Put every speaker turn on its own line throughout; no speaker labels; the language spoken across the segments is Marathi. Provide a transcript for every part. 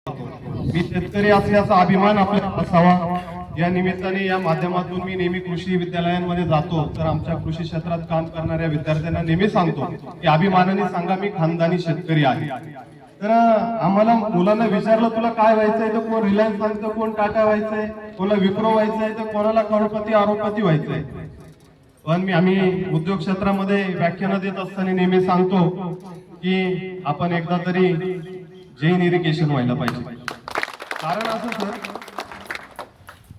मी शेतकरी असल्याचा अभिमान आपल्याला असावा। या निमित्ताने या माध्यमातून मी नेहमी कृषी विद्यालयांमध्ये जातो, तर आमच्या कृषी क्षेत्रात काम करणाऱ्या विद्यार्थ्यांना नेहमी सांगतो की अभिमानाने सांगा मी खानदानी शेतकरी आहे। तर आम्हाला मुलांना विचारलं तुला काय व्हायचंय, तर कोण रिलायन्स सांगतं, कोण टाटा व्हायचंय, कोणाला विप्रो व्हायचंय, तर कोणाला करोडपती अरबपती व्हायचंय। पण आम्ही उद्योग क्षेत्रामध्ये व्याख्यान देत असताना नेहमी सांगतो की आपण एकदा तरी जैन इरिगेशन व्हायला पाहिजे। कारण असं सर,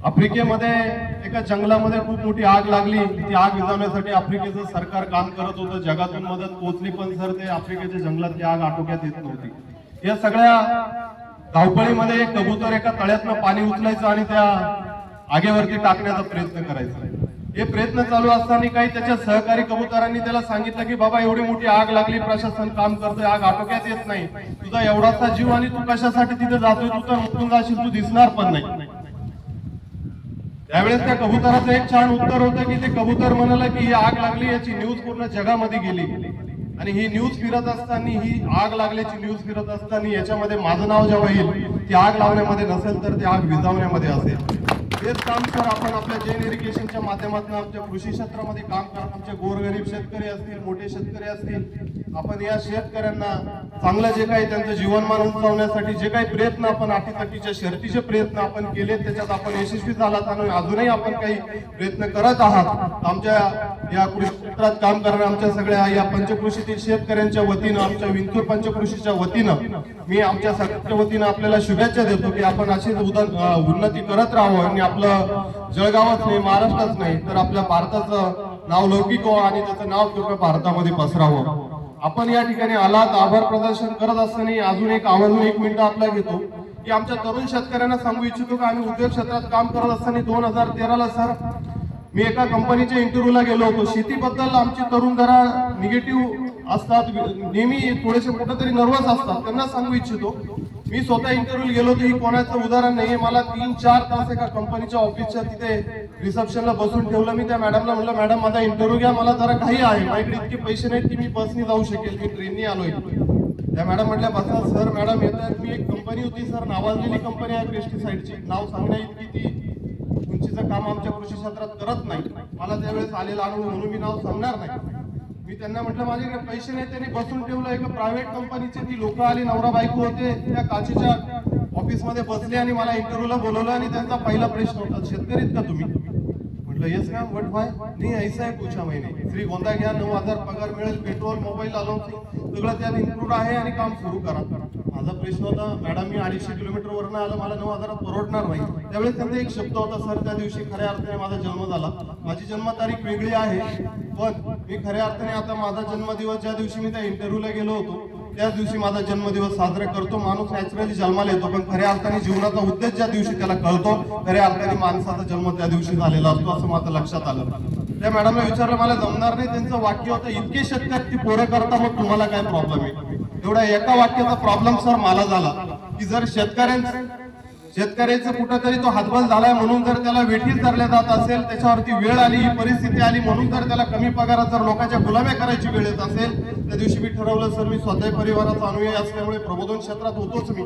आफ्रिकेमध्ये एका जंगलामध्ये खूप मोठी आग लागली, ती आग विझवण्यासाठी आफ्रिकेचं सरकार काम करत होतं, जगातून मदत पोहोचली, पण सर ते आफ्रिकेच्या जंगलात ती आग आटोक्यात येत नव्हती। या सगळ्या धावपळीमध्ये एक कबूतर एका तळ्यातनं पाणी उचलायचं आणि त्या आगेवरती टाकण्याचा प्रयत्न करायचा। हे प्रयत्न चालू असताना काही त्याच्या सहकारी कबुतरांनी त्याला सांगितलं की बाबा एवढी मोठी आग लागली, प्रशासन काम करतोय, आग आटोक्यात येत नाही, तुझा एवढासा जीव आणि तू कशासाठी तिथे जातोय, तू तर उठून जाशील, तू दिसणार पण नाही। त्यावेळेस त्या कबुतराचं एक छान उत्तर होतं की ते कबूतर म्हणाला की ही आग लागली याची न्यूज पूर्ण जगामध्ये गेली, आणि ही न्यूज फिरत असताना, ही आग लागल्याची न्यूज फिरत असताना याच्यामध्ये माझं नाव जेव्हा येईल ती आग लावण्यामध्ये नसेल तर ती आग विझवण्यामध्ये असेल। तेच काम सर आपण आपल्या जैन इरिगेशनच्या माध्यमातून आमच्या कृषी क्षेत्रामध्ये काम करत, आमचे गोरगरीब शेतकरी असतील, मोठे शेतकरी असतील, आपण या शेतकऱ्यांना चांगलं जे काही त्यांचं जीवनमान उंचावण्यासाठी जे काही प्रयत्न आपण अटीतटीच्या शर्तीचे प्रयत्न आपण केले त्याच्यात आपण यशस्वी झालात आणि अजूनही आपण काही प्रयत्न करत आहात। आमच्या या कृषी क्षेत्रात काम करणाऱ्या आमच्या सगळ्या या पंचकृषीतील शेतकऱ्यांच्या वतीनं, आमच्या विंचूर पंचकृषीच्या वतीनं मी आमच्या सगळ्यांच्या वतीनं आपल्याला शुभेच्छा देतो की आपण अशीच उन्नती करत राहावं आणि आपलं जळगावच नाही, महाराष्ट्रच नाही तर आपल्या भारताचं नाव लौकिक व्हावं आणि त्याचं नाव पूर्ण भारतामध्ये पसरावं। आपण या ठिकाणी आलात, आभार प्रदर्शन करत असताना अजून एक मिनिट आपला घेतो की आमच्या तरुण शेतकऱ्यांना सांगू इच्छितो की आम्ही उद्योग क्षेत्रात काम करत असताना 2013ला सर मी एका कंपनीच्या इंटरव्ह्यूला गेलो होतो। शेतीबद्दल आमचे तरुण जरा निगेटिव्ह असतात, नेहमी थोडेसे कुठेतरी नर्वस असतात, त्यांना सांगू इच्छितो मी स्वतः इंटरव्ह्यू गेलो होतो, ही कोणाचं उदाहरण नाहीये। मला 3-4 तास एका कंपनीच्या ऑफिसच्या तिथे रिसेप्शनला बसून ठेवलं। मी त्या मॅडमला म्हणलं मॅडम माझा इंटरव्ह्यू घ्या, मला जरा घाई आहे, माझ्याकडे इतके पैसे नाहीत की मी बसने जाऊ शकेल, मी ट्रेनने आलोय। त्या मॅडम म्हटल्या बसा सर। मॅडम येतात, मी एक कंपनी होती सर, नावाजलेली कंपनी आहे पेस्टिसाइडची, नाव सांगण्या इतकी ती उंचीचं काम आमच्या कृषी क्षेत्रात करत नाही, मला त्यावेळेस आलेला अनुभव म्हणून मी नाव सांगणार नाही। मी त्यांना म्हटलं माझ्याकडे पैसे नाही, त्यांनी बसून ठेवलं। एका प्रायव्हेट कंपनीचे ती लोक आली, नवरा बायको होते, त्या काचेच्या ऑफिसमध्ये बसले आणि मला इंटरव्ह्यूला बोलवलं आणि त्यांचा पहिला प्रश्न होता शेतकरीत का तुम्ही? म्हटलं येस मॅम, व्हाट व्हाय? नाही ऐसा है पूछा मैंने, फ्री गोंदा घ्या, 9,000 पगार मिळेल, पेट्रोल, मोबाईल अलाउन्स सगळं त्यात इन्क्लूड आहे आणि काम सुरू करा। माझा प्रश्न होता मॅडम मी 250 किलोमीटर वरनं आलं, मला 9,000 परवडणार नाही। त्यावेळेस त्यांचा एक शब्द होता सर, त्या दिवशी खऱ्या अर्थाने माझा जन्म झाला, माझी जन्मतारीख वेगळी आहे पण मी खऱ्या अर्थाने आता माझा जन्मदिवस ज्या दिवशी मी त्या इंटरव्ह्यूला गेलो होतो त्याच दिवशी माझा जन्मदिवस साजरा करतो। माणूस नॅचरली जन्माला येतो पण खऱ्या अर्थाने जीवनाचा उद्देश ज्या दिवशी त्याला कळतो खऱ्या अर्थाने माणसाचा जन्म त्या दिवशी झालेला असतो असं माझं लक्षात आलं। त्या मॅडमला विचारलं मला जमणार नाही, त्यांचं वाक्य होतं इतके शेतकरी ती पोरं करता मग तुम्हाला काय प्रॉब्लेम आहे? एवढा एका वाक्याचा प्रॉब्लेम सर मला झाला की जर शेतकऱ्याचं कुठंतरी तो हातबल झालाय म्हणून जर त्याला वेठीस धरल्या जात असेल, त्याच्यावरती वेळ आली, ही परिस्थिती आली म्हणून जर त्याला कमी पगारात जर लोकांच्या गुलाम्या करायची वेळ येत असेल, त्या दिवशी मी ठरवलं सर मी स्वतः परिवाराचा अनुयायी असल्यामुळे प्रबोधन क्षेत्रात होतोच मी।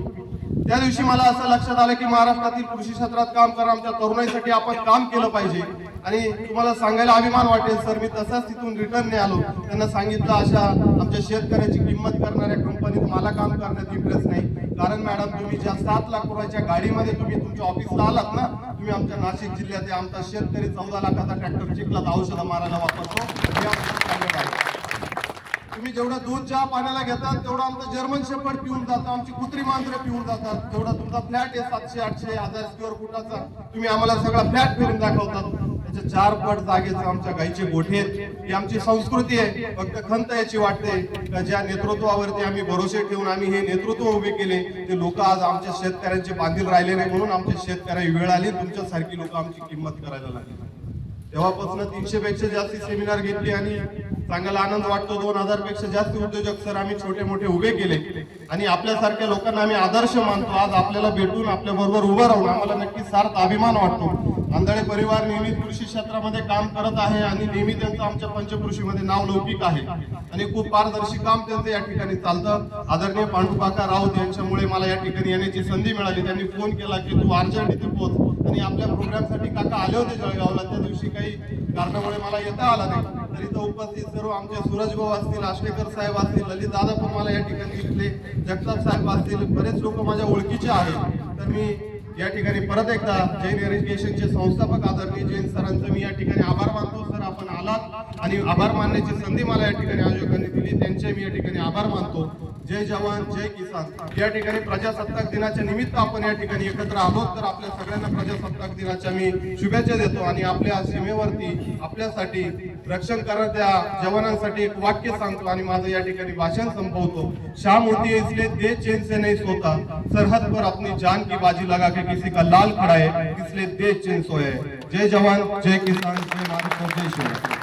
त्या दिवशी मला असं लक्षात आलं की महाराष्ट्रातील कृषी क्षेत्रात काम करा, आमच्या तरुणाईसाठी आपण काम केलं पाहिजे। आणि तुम्हाला सांगायला अभिमान वाटेल सर मी तसाच तिथून रिटर्न आलो, त्यांना सांगितलं अशा आमच्या शेतकऱ्याची किंमत करणाऱ्या कंपनीत मला काम करण्यात इंटरेस्ट नाही, कारण मॅडम तुम्ही ज्या 7 लाख रुपयाच्या गाडीमध्ये तुम्ही तुमच्या ऑफिसला आलात ना, तुम्ही आमच्या नाशिक जिल्ह्यात आमचा शेतकरी 14 लाखाचा ट्रॅक्टर चिखलात औषधं मारायला वापरतो, हे आमचं स्टँडर्ड आहे। तुम्ही जेवढं दूध चहा पाण्याला घेतात तेवढं आमचं जर्मन शेपर्ड पिऊन जातं, आमची कुत्री मांजरं पिऊन जातात, तेवढा तुमचा फ्लॅट आहे 700-800 1000 स्क्वेअर फुटाचा, तुम्ही आम्हाला सगळा फ्लॅट फिरून दाखवतात, त्याच्या 4 पट जागेचं आमच्या गाईचे गोठे आहेत। ही आमची संस्कृती आहे, फक्त खंत याची वाटते का ज्या नेतृत्वावरती आम्ही भरोसे ठेवून आम्ही हे नेतृत्व उभे केले ते लोक आज आमच्या शेतकऱ्यांचे बांधील राहिले नाही, म्हणून आमच्या शेतकऱ्याची वेळ आली तुमच्यासारखी लोक आमची किंमत करायला लागली। तेव्हापासून 300 पेक्षा जास्त सेमिनार घेतले आणि चांगला आनंद वाटतो। 2000 पेक्षा जास्त उद्योजक सर आम्ही छोटे मोठे उभे केले आणि आपल्यासारख्या लोकांना आम्ही आदर्श मानतो। आज आपल्याला भेटून आपल्या बरोबर उभं राहून आम्हाला नक्की सार्थ अभिमान वाटतो। आंधळे परिवार नेहमी कृषी क्षेत्रामध्ये काम करत आहे आणि नेहमी त्यांचं आमच्या पंचकृषीमध्ये नाव लौकिक आहे आणि खूप पारदर्शी काम त्यांचं या ठिकाणी चालतं. आदरणीय पांडुकाका राऊत यांच्यामुळे मला या ठिकाणी येण्याची संधी मिळाली. त्यांनी फोन केला की तू अर्जंट इथे पोहोच आणि आपल्या प्रोग्रामसाठी काका आले होते जळगावला. त्या दिवशी काही कारणामुळे मला येता आला नाही. तरी तो उपस्थित सर्व आमचे सूरज भाऊ असतील, आष्टेकर साहेब असतील, ललित दादा पण मला या ठिकाणी दिसले, जगताप साहेब असतील, बरेच लोक माझ्या ओळखीचे आहेत. तर मी या ठिकाणी परत एकदा जैन इरिगेशनचे संस्थापक आदरणीय जैन सरांचं मी या ठिकाणी आभार मानतो. सर आपण आलात आणि आभार मानण्याची संधी मला या ठिकाणी आयोजकांनी दिली, त्यांचे मी या ठिकाणी आभार मानतो. जय जवान जय किसान. या ठिकाणी प्रजासत्ताक दिनाच्या निमित्त आपण या ठिकाणी एकत्र आलो. तर आपल्या सगळ्यांना प्रजासत्ताक दिनाच्या मी शुभेच्छा देतो आणि आपल्या सीमेवरती आपल्यासाठी रक्षण करणाऱ्या जवानांसाठी एक वाक्य सांगतो आणि माझं या ठिकाणी भाषण संपवतो. शाम होती है इसलिए देश चैन से नहीं सोता, सरहद पर अपनी जान की बाजी लगा के किसी का लाल खड़ा है, इसलिए देश चैन सोया है. जय जवान जय किसान जय महाराष्ट्र जय शिवराय.